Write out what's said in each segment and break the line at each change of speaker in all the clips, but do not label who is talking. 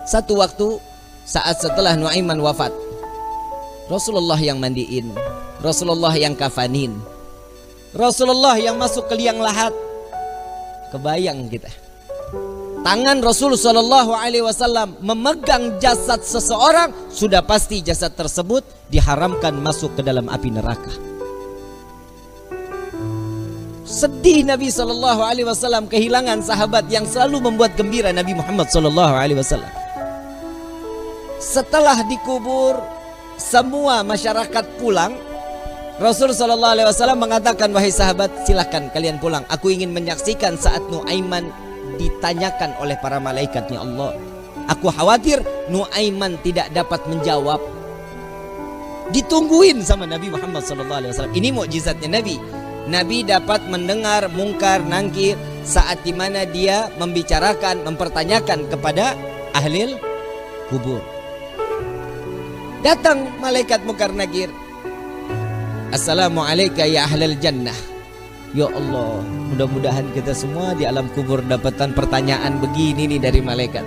Satu waktu saat setelah Nuaiman wafat, Rasulullah yang mandiin, Rasulullah yang kafanin, Rasulullah yang masuk ke liang lahat. Kebayang kita, tangan Rasul Shallallahu Alaihi Wasallam memegang jasad seseorang, sudah pasti jasad tersebut diharamkan masuk ke dalam api neraka. Sedih Nabi Shallallahu Alaihi Wasallam kehilangan sahabat yang selalu membuat gembira Nabi Muhammad Shallallahu Alaihi Wasallam. Setelah dikubur, semua masyarakat pulang. Rasul Shallallahu Alaihi Wasallam mengatakan, wahai sahabat, silahkan kalian pulang. Aku ingin menyaksikan saat Nuaiman ditanyakan oleh para malaikatnya Allah. Aku khawatir Nuaiman tidak dapat menjawab. Ditungguin sama Nabi Muhammad Shallallahu Alaihi Wasallam. Ini mukjizatnya Nabi. Nabi dapat mendengar mungkar nangkir saat dimana dia membicarakan, mempertanyakan kepada ahli kubur. Datang malaikat mungkar nakir. Assalamualaikum ya ahlal jannah. Ya Allah, mudah-mudahan kita semua di alam kubur dapatkan pertanyaan begini nih dari malaikat.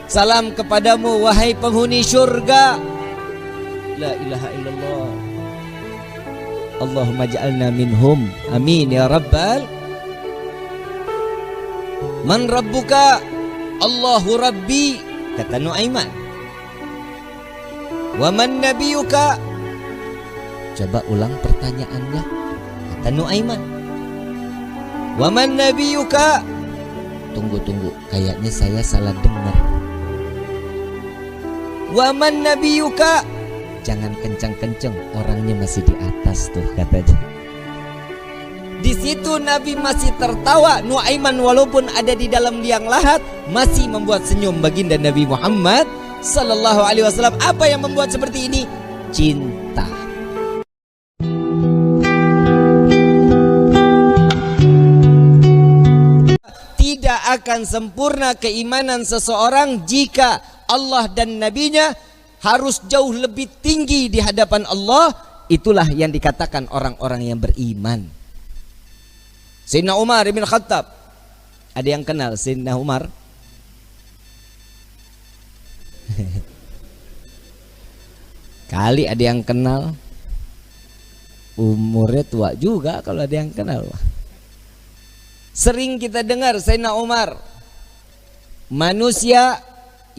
Salam kepadamu wahai penghuni syurga. La ilaha illallah. Allahumma ja'alna minhum. Amin ya rabbal. Man rabbuka? Allahu rabbi, kata Nuaiman. Wa man nabiyuka? Coba ulang pertanyaannya, kata Nuaiman. Wa man nabiyuka? Tunggu, kayaknya saya salah dengar. Wa man nabiyuka? Jangan kencang-kencang, orangnya masih di atas tuh, katanya. Di situ Nabi masih tertawa. Nuaiman walaupun ada di dalam liang lahat masih membuat senyum baginda Nabi Muhammad Sallallahu Alaihi Wasallam. Apa yang membuat seperti ini? Cinta. Tidak akan sempurna keimanan seseorang jika Allah dan Nabi-Nya harus jauh lebih tinggi di hadapan Allah. Itulah yang dikatakan orang-orang yang beriman. Sayyidina Umar bin Khattab. Ada yang kenal Sayyidina Umar? Kali ada yang kenal. Umurnya tua juga kalau ada yang kenal. Sering kita dengar Sayyidina Umar, manusia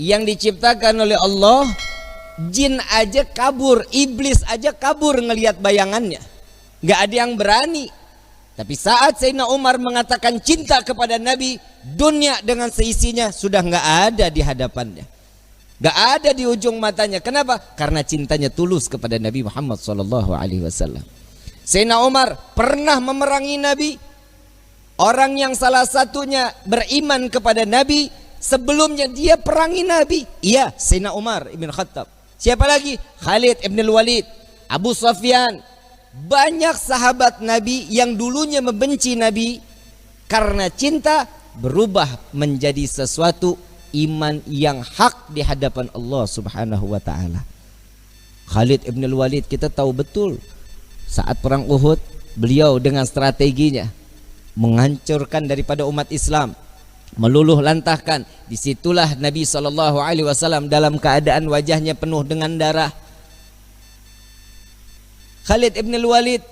yang diciptakan oleh Allah, jin aja kabur, iblis aja kabur ngelihat bayangannya. Gak ada yang berani. Tapi saat Sayyidina Umar mengatakan cinta kepada Nabi, dunia dengan seisinya sudah gak ada di hadapannya, gak ada di ujung matanya. Kenapa? Karena cintanya tulus kepada Nabi Muhammad SAW. Sayyidina Umar pernah memerangi Nabi. Orang yang salah satunya beriman kepada Nabi, sebelumnya dia perangi Nabi. Iya, Sayyidina Umar ibn Khattab. Siapa lagi? Khalid ibn Walid, Abu Sufyan. Banyak sahabat Nabi yang dulunya membenci Nabi, karena cinta berubah menjadi sesuatu iman yang hak di hadapan Allah Subhanahu wa taala. Khalid ibn Walid kita tahu betul, saat perang Uhud beliau dengan strateginya menghancurkan daripada umat Islam, meluluh lantahkan. Disitulah Nabi SAW dalam keadaan wajahnya penuh dengan darah. Khalid ibn Walid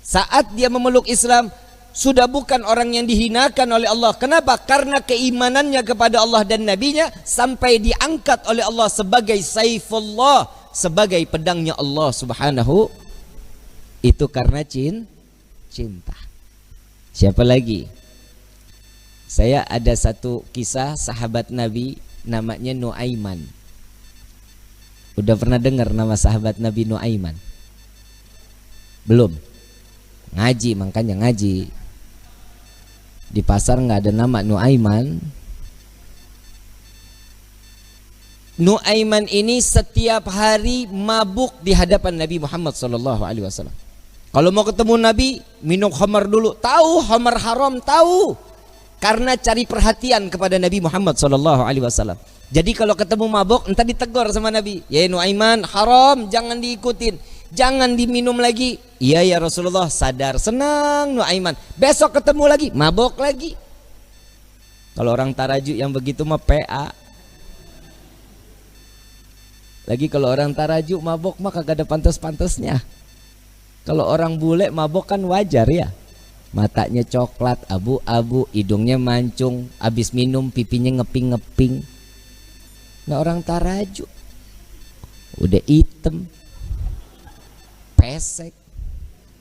saat dia memeluk Islam sudah bukan orang yang dihinakan oleh Allah. Kenapa? Karena keimanannya kepada Allah dan Nabi-Nya sampai diangkat oleh Allah sebagai Saifullah, sebagai pedangnya Allah Subhanahu. Itu karena cinta. Siapa lagi? Saya ada satu kisah sahabat Nabi namanya Nuaiman. Udah pernah dengar nama sahabat Nabi Nuaiman? Belum? Ngaji, makanya ngaji. Di pasar nggak ada nama Nuaiman. Nuaiman ini setiap hari mabuk di hadapan Nabi Muhammad SAW. Kalau mau ketemu Nabi, minum khamar dulu. Tahu khamar haram, tahu. Karena cari perhatian kepada Nabi Muhammad SAW. Jadi kalau ketemu mabuk, entah ditegur sama Nabi. Ya Nuaiman, haram, jangan diikutin, jangan diminum lagi. Iya ya Rasulullah, sadar, senang Nuaiman. Besok ketemu lagi, mabuk lagi. Kalau orang Tarajuk yang begitu mah PA. Lagi kalau orang Tarajuk mabok mah kagak ada pantas-pantasnya. Kalau orang bule mabok kan wajar ya. Matanya coklat, abu-abu, hidungnya mancung, habis minum pipinya ngeping-ngeping. Nah orang Tarajuk udah hitam, pesek,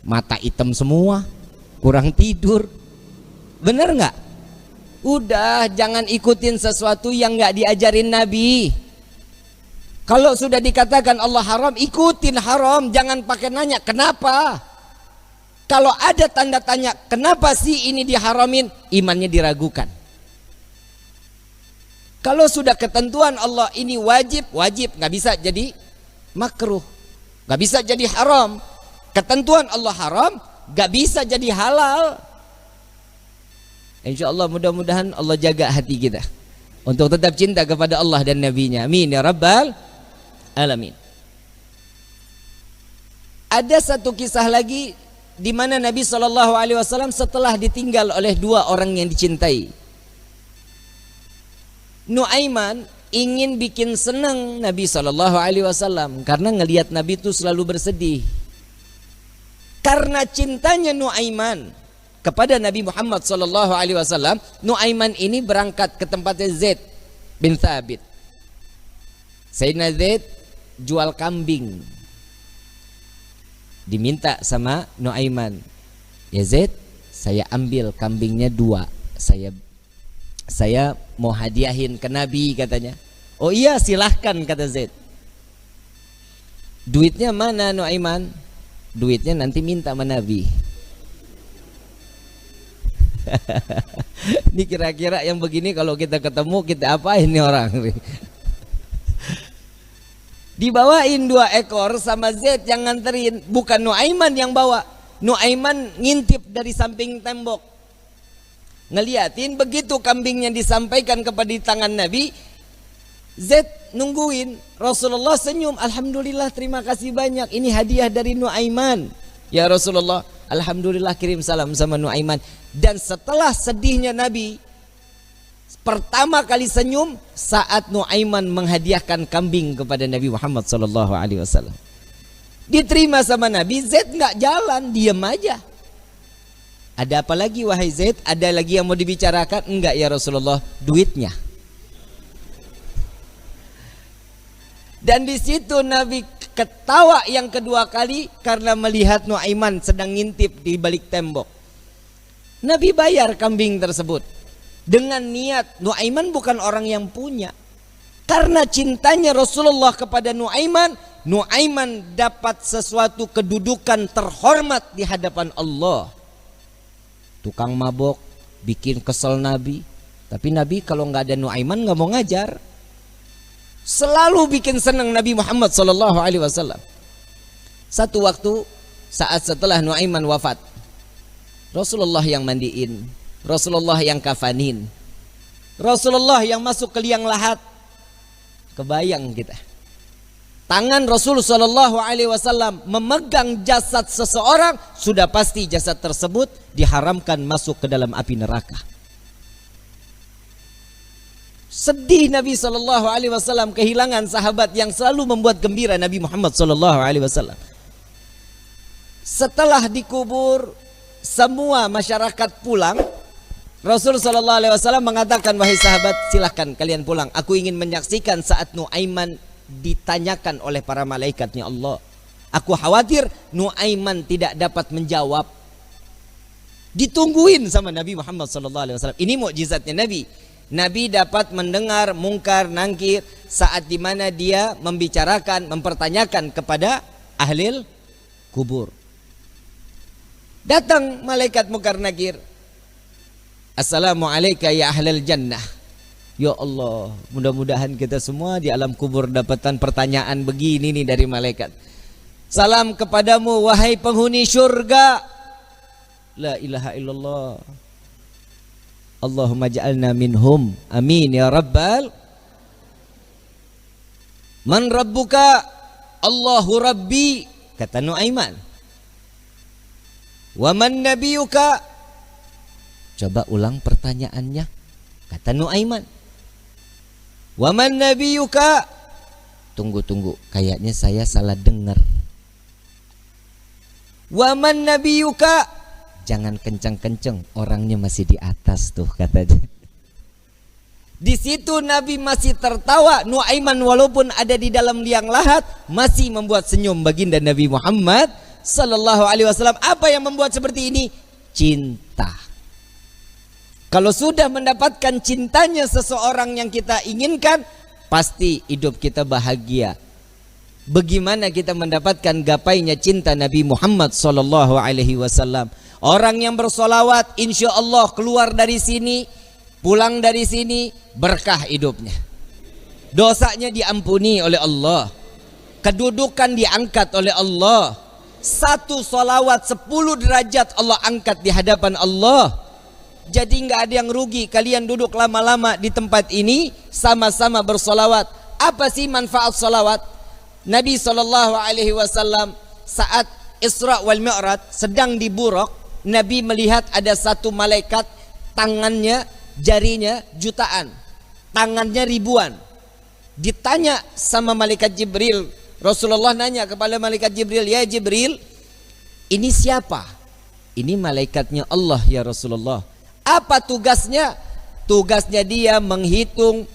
mata hitam semua, kurang tidur. Bener nggak? Udah, jangan ikutin sesuatu yang nggak diajarin Nabi. Kalau sudah dikatakan Allah haram, ikutin haram. Jangan pakai nanya kenapa. Kalau ada tanda tanya kenapa sih ini diharamin, imannya diragukan. Kalau sudah ketentuan Allah ini wajib, wajib, nggak bisa jadi makruh, nggak bisa jadi haram. Ketentuan Allah haram, nggak bisa jadi halal. Insya Allah mudah-mudahan Allah jaga hati kita untuk tetap cinta kepada Allah dan Nabi-Nya. Amin ya Rabbal Alamin. Ada satu kisah lagi di mana Nabi SAW setelah ditinggal oleh dua orang yang dicintai. Nuaiman ingin bikin senang Nabi SAW karena ngelihat Nabi itu selalu bersedih. Karena cintanya Nuaiman kepada Nabi Muhammad SAW, Nuaiman ini berangkat ke tempatnya Zaid bin Thabit. Sayyidina Zaid jual kambing, diminta sama Nuaiman, ya Zaid, saya ambil kambingnya 2, saya mau hadiahin ke Nabi katanya. Oh iya silahkan kata Zaid. Duitnya mana Nuaiman? Duitnya nanti minta sama Nabi. Ini kira-kira yang begini kalau kita ketemu kita apain nih orang? Dibawain 2 ekor sama Zaid yang nganterin, bukan Nuaiman yang bawa. Nuaiman ngintip dari samping tembok, ngeliatin. Begitu kambingnya disampaikan kepada di tangan Nabi, Zaid nungguin. Rasulullah senyum, alhamdulillah terima kasih banyak, ini hadiah dari Nuaiman. Ya Rasulullah, alhamdulillah kirim salam sama Nuaiman. Dan setelah sedihnya Nabi, pertama kali senyum saat Nuaiman menghadiahkan kambing kepada Nabi Muhammad SAW. Diterima sama Nabi, Zaid nggak jalan, diam aja. Ada apa lagi wahai Zaid? Ada lagi yang mau dibicarakan? Enggak ya Rasulullah, duitnya. Dan di situ Nabi ketawa yang kedua kali karena melihat Nuaiman sedang ngintip di balik tembok. Nabi bayar kambing tersebut dengan niat Nuaiman bukan orang yang punya. Karena cintanya Rasulullah kepada Nuaiman, Nuaiman dapat sesuatu kedudukan terhormat di hadapan Allah. Tukang mabok bikin kesel Nabi, tapi Nabi kalau nggak ada Nuaiman nggak mau ngajar. Selalu bikin senang Nabi Muhammad SAW. Satu waktu saat setelah Nuaiman wafat, Rasulullah yang mandiin, Rasulullah yang kafanin, Rasulullah yang masuk ke liang lahat. Kebayang kita, tangan Rasul SAW memegang jasad seseorang, sudah pasti jasad tersebut diharamkan masuk ke dalam api neraka. Sedih Nabi SAW kehilangan sahabat yang selalu membuat gembira Nabi Muhammad SAW. Setelah dikubur, semua masyarakat pulang. Rasul SAW mengatakan, wahai sahabat, silahkan kalian pulang. Aku ingin menyaksikan saat Nuaiman ditanyakan oleh para malaikatnya Allah. Aku khawatir Nuaiman tidak dapat menjawab. Ditungguin sama Nabi Muhammad SAW. Ini mukjizatnya Nabi. Nabi dapat mendengar mungkar nangkir saat dimana dia membicarakan, mempertanyakan kepada ahli kubur. Datang malaikat mungkar nakir. Assalamualaikum ya ahlal jannah. Ya Allah, mudah-mudahan kita semua di alam kubur dapatkan pertanyaan begini nih dari malaikat. Salam kepadamu wahai penghuni syurga. La ilaha illallah. Allahumma ja'alna minhum. Amin ya rabbal. Man rabbuka? Allahu rabbi, kata Nuaiman. Wa man nabiyuka? Coba ulang pertanyaannya, kata Nuaiman. Wa man nabiyuka? Tunggu, kayaknya saya salah dengar. Waman nabiyuka, jangan kencang-kencang, orangnya masih di atas tuh katanya. Di situ Nabi masih tertawa. Nuaiman walaupun ada di dalam liang lahat masih membuat senyum baginda Nabi Muhammad sallallahu alaihi wasallam. Apa yang membuat seperti ini? Cinta. Kalau sudah mendapatkan cintanya seseorang yang kita inginkan, pasti hidup kita bahagia. Bagaimana kita mendapatkan gapainya cinta Nabi Muhammad sallallahu alaihi wasallam? Orang yang bersolawat insya Allah keluar dari sini, pulang dari sini berkah hidupnya. Dosanya diampuni oleh Allah. Kedudukan diangkat oleh Allah. Satu solawat 10 derajat Allah angkat di hadapan Allah. Jadi nggak ada yang rugi. Kalian duduk lama-lama di tempat ini sama-sama bersolawat. Apa sih manfaat solawat? Nabi SAW saat Isra wal Mi'raj sedang di Buraq, Nabi melihat ada satu malaikat, tangannya, jarinya jutaan, tangannya ribuan. Ditanya sama malaikat Jibril, Rasulullah nanya kepada malaikat Jibril, ya Jibril, ini siapa? Ini malaikatnya Allah ya Rasulullah. Apa tugasnya? Tugasnya dia menghitung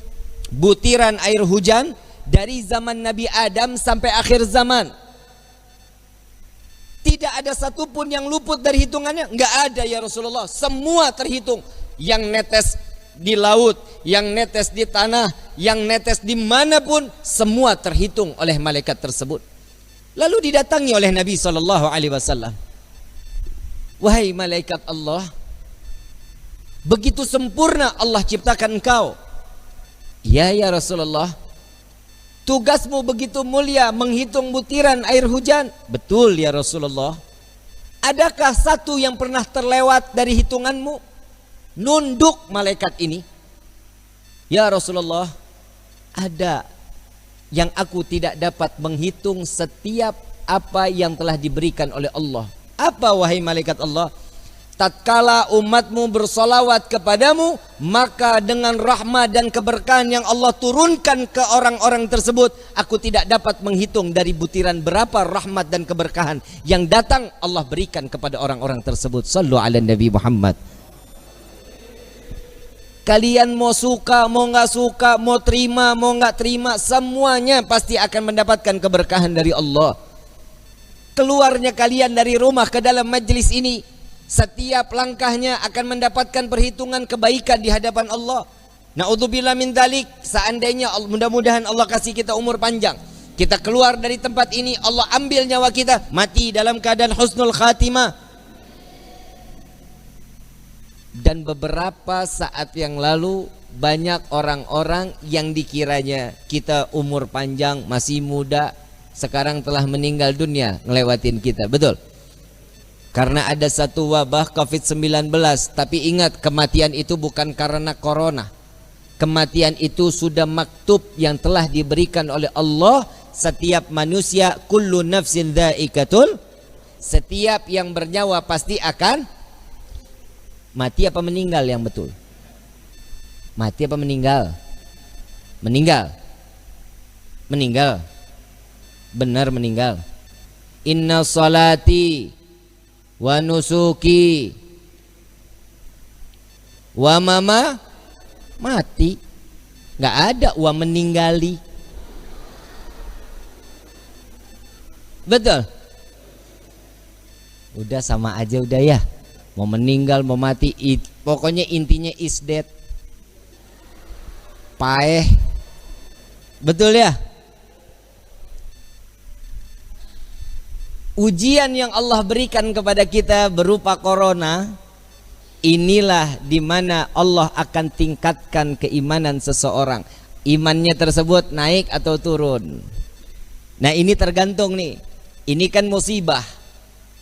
butiran air hujan dari zaman Nabi Adam sampai akhir zaman. Tidak ada satupun yang luput dari hitungannya. Enggak ada ya Rasulullah. Semua terhitung. Yang netes di laut, yang netes di tanah, yang netes dimanapun, semua terhitung oleh malaikat tersebut. Lalu didatangi oleh Nabi SAW. Wahai malaikat Allah, begitu sempurna Allah ciptakan engkau. Ya Rasulullah, tugasmu begitu mulia menghitung butiran air hujan. Betul ya Rasulullah. Adakah satu yang pernah terlewat dari hitunganmu? Nunduk malaikat ini. Ya Rasulullah, ada yang aku tidak dapat menghitung setiap apa yang telah diberikan oleh Allah. Apa wahai malaikat Allah? Tatkala umatmu bersolawat kepadamu, maka dengan rahmat dan keberkahan yang Allah turunkan ke orang-orang tersebut, aku tidak dapat menghitung dari butiran berapa rahmat dan keberkahan yang datang Allah berikan kepada orang-orang tersebut. Sallu ala Nabi Muhammad. Kalian mau suka, mau nggak suka, mau terima, mau nggak terima, semuanya pasti akan mendapatkan keberkahan dari Allah. Keluarnya kalian dari rumah ke dalam majlis ini, setiap langkahnya akan mendapatkan perhitungan kebaikan di hadapan Allah. Na'udzubillah min dzalik. Seandainya mudah-mudahan Allah kasih kita umur panjang, kita keluar dari tempat ini, Allah ambil nyawa kita, mati dalam keadaan husnul khatimah. Dan beberapa saat yang lalu banyak orang-orang yang dikiranya kita umur panjang, masih muda, sekarang telah meninggal dunia ngelewatin kita. Betul? Karena ada satu wabah COVID-19. Tapi ingat, kematian itu bukan karena corona. Kematian itu sudah maktub yang telah diberikan oleh Allah. Setiap manusia, kullu nafsin dha'iqatul, setiap yang bernyawa pasti akan mati. Apa meninggal yang betul? Mati apa meninggal? Meninggal. Meninggal. Benar meninggal. Inna salati wa nusuki wa mama mati. Nggak ada wa meninggali. Betul? Udah sama aja udah ya. Mau meninggal, mau mati, pokoknya intinya is dead. Paeh. Betul ya? Ujian yang Allah berikan kepada kita berupa corona, inilah dimana Allah akan tingkatkan keimanan seseorang. Imannya tersebut naik atau turun. Nah ini tergantung nih. Ini kan musibah.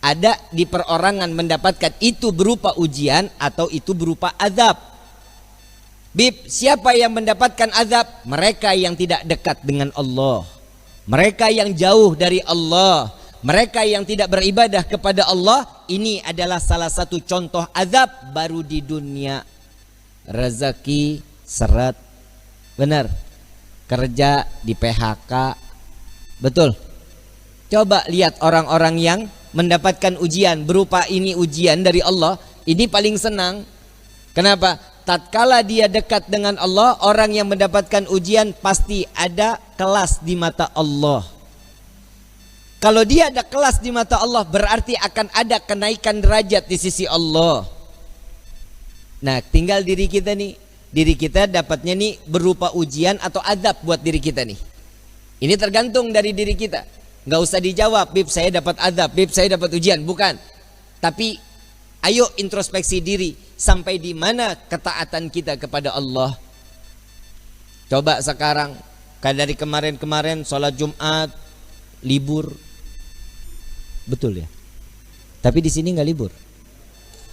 Ada di perorangan mendapatkan itu berupa ujian atau itu berupa azab. Bib, siapa yang mendapatkan azab? Mereka yang tidak dekat dengan Allah, mereka yang jauh dari Allah, mereka yang tidak beribadah kepada Allah. Ini adalah salah satu contoh azab baru di dunia. Rezeki seret, benar. Kerja di PHK, Betul. Coba lihat orang-orang yang mendapatkan ujian berupa ini ujian dari Allah, ini paling senang. Kenapa? Tatkala dia dekat dengan Allah, orang yang mendapatkan ujian pasti ada kelas di mata Allah. Kalau dia ada kelas di mata Allah, berarti akan ada kenaikan derajat di sisi Allah. Nah, tinggal diri kita nih. Diri kita dapatnya nih berupa ujian atau azab buat diri kita nih. Ini tergantung dari diri kita. Nggak usah dijawab, Bib saya dapat azab, Bib saya dapat ujian. Bukan. Tapi ayo introspeksi diri. Sampai di mana ketaatan kita kepada Allah. Coba sekarang, kayak dari kemarin-kemarin sholat Jumat libur. Betul ya. Tapi di sini nggak libur.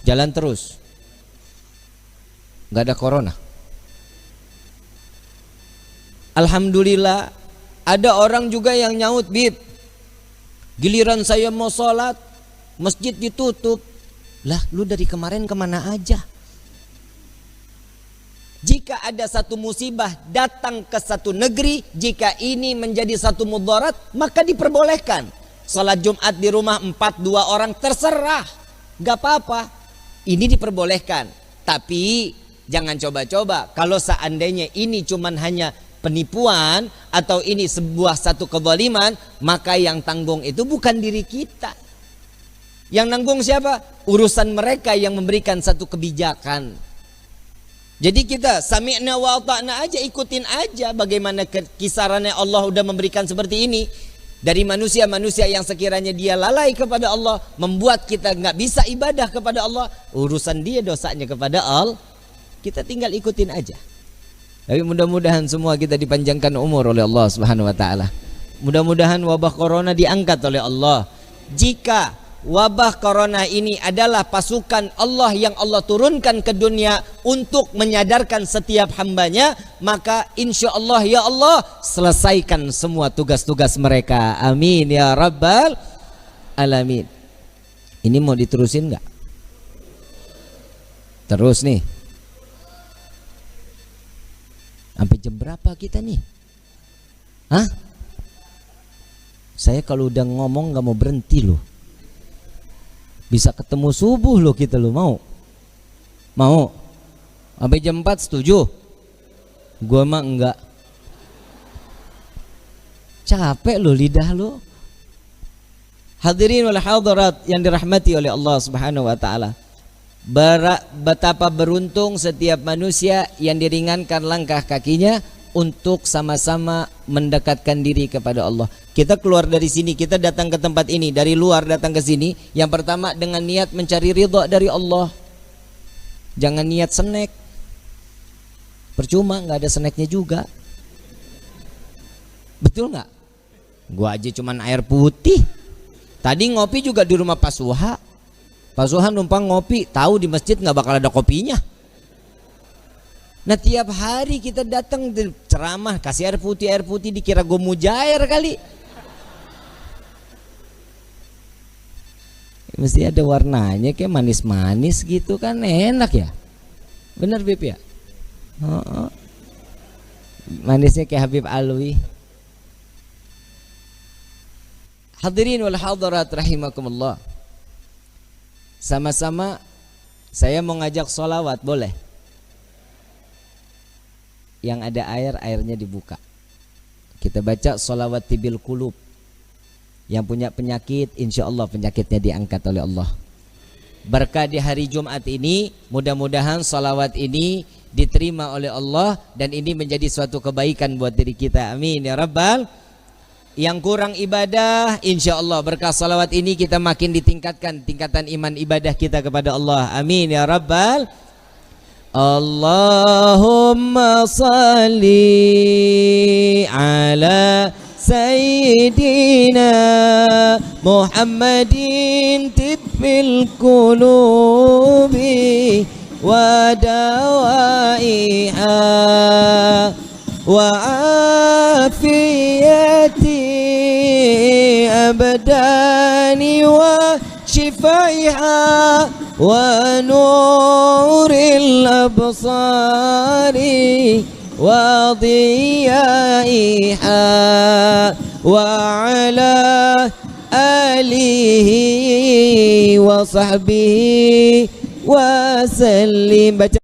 Jalan terus. Nggak ada corona. Alhamdulillah, ada orang juga yang nyaut, Bib, giliran saya mau sholat, masjid ditutup. Lah, lu dari kemarin kemana aja? Jika ada satu musibah datang ke satu negeri, jika ini menjadi satu mudarat, maka diperbolehkan. Sholat Jumat di rumah 4-2 orang terserah, gak apa-apa. Ini diperbolehkan. Tapi jangan coba-coba. Kalau seandainya ini cuman hanya penipuan atau ini sebuah satu kezaliman, maka yang tanggung itu bukan diri kita. Yang nanggung siapa? Urusan mereka yang memberikan satu kebijakan. Jadi kita sami'na wa ata'na aja, ikutin aja bagaimana kisarannya Allah udah memberikan seperti ini. Dari manusia-manusia yang sekiranya dia lalai kepada Allah, membuat kita nggak bisa ibadah kepada Allah, urusan dia dosanya kepada Allah. Kita tinggal ikutin aja. Tapi mudah-mudahan semua kita dipanjangkan umur oleh Allah Subhanahu wa taala. Mudah-mudahan wabah corona diangkat oleh Allah. Jika wabah corona ini adalah pasukan Allah yang Allah turunkan ke dunia untuk menyadarkan setiap hambanya, maka insya Allah ya Allah selesaikan semua tugas-tugas mereka. Amin ya rabbal alamin. Ini mau diterusin nggak? Terus nih. Sampai jam berapa kita nih? Hah? Saya kalau udah ngomong nggak mau berhenti loh. Bisa ketemu subuh loh kita loh, mau? Mau? Sampai jam 4 setuju? Gua mah enggak. Capek loh lidah lo. Hadirin wal hadirat yang dirahmati oleh Allah Subhanahu wa taala. Betapa beruntung setiap manusia yang diringankan langkah kakinya untuk sama-sama mendekatkan diri kepada Allah. Kita keluar dari sini, kita datang ke tempat ini, dari luar datang ke sini, yang pertama dengan niat mencari ridha dari Allah. Jangan niat snack. Percuma, nggak ada snacknya juga. Betul nggak? Gua aja cuman air putih. Tadi ngopi juga di rumah Pak Suha. Pak Suha numpang ngopi, tahu di masjid nggak bakal ada kopinya. Nah tiap hari kita datang ceramah, kasih air putih dikira gue mujair kali. Mesti ada warnanya kayak manis-manis gitu kan, enak ya. Bener Bib ya? Manisnya kayak Habib Alwi. Hadirin wal hadirat rahimakumullah. Sama-sama saya mau ngajak sholawat, boleh? Yang ada air, airnya dibuka. Kita baca sholawat tibil qulub. Yang punya penyakit, insya Allah penyakitnya diangkat oleh Allah. Berkah di hari Jumat ini, mudah-mudahan sholawat ini diterima oleh Allah dan ini menjadi suatu kebaikan buat diri kita. Amin ya rabbal. Yang kurang ibadah, insya Allah berkah salawat ini kita makin ditingkatkan tingkatan iman ibadah kita kepada Allah. Amin ya rabbal. Allahumma salli ala sayyidina Muhammadin tibbil qulubi wa dawaiha wa afiyati abdani wa shifaiha wa nuril absari wa diyaiha wa ala alihi wa sahbihi wa sallim. Baca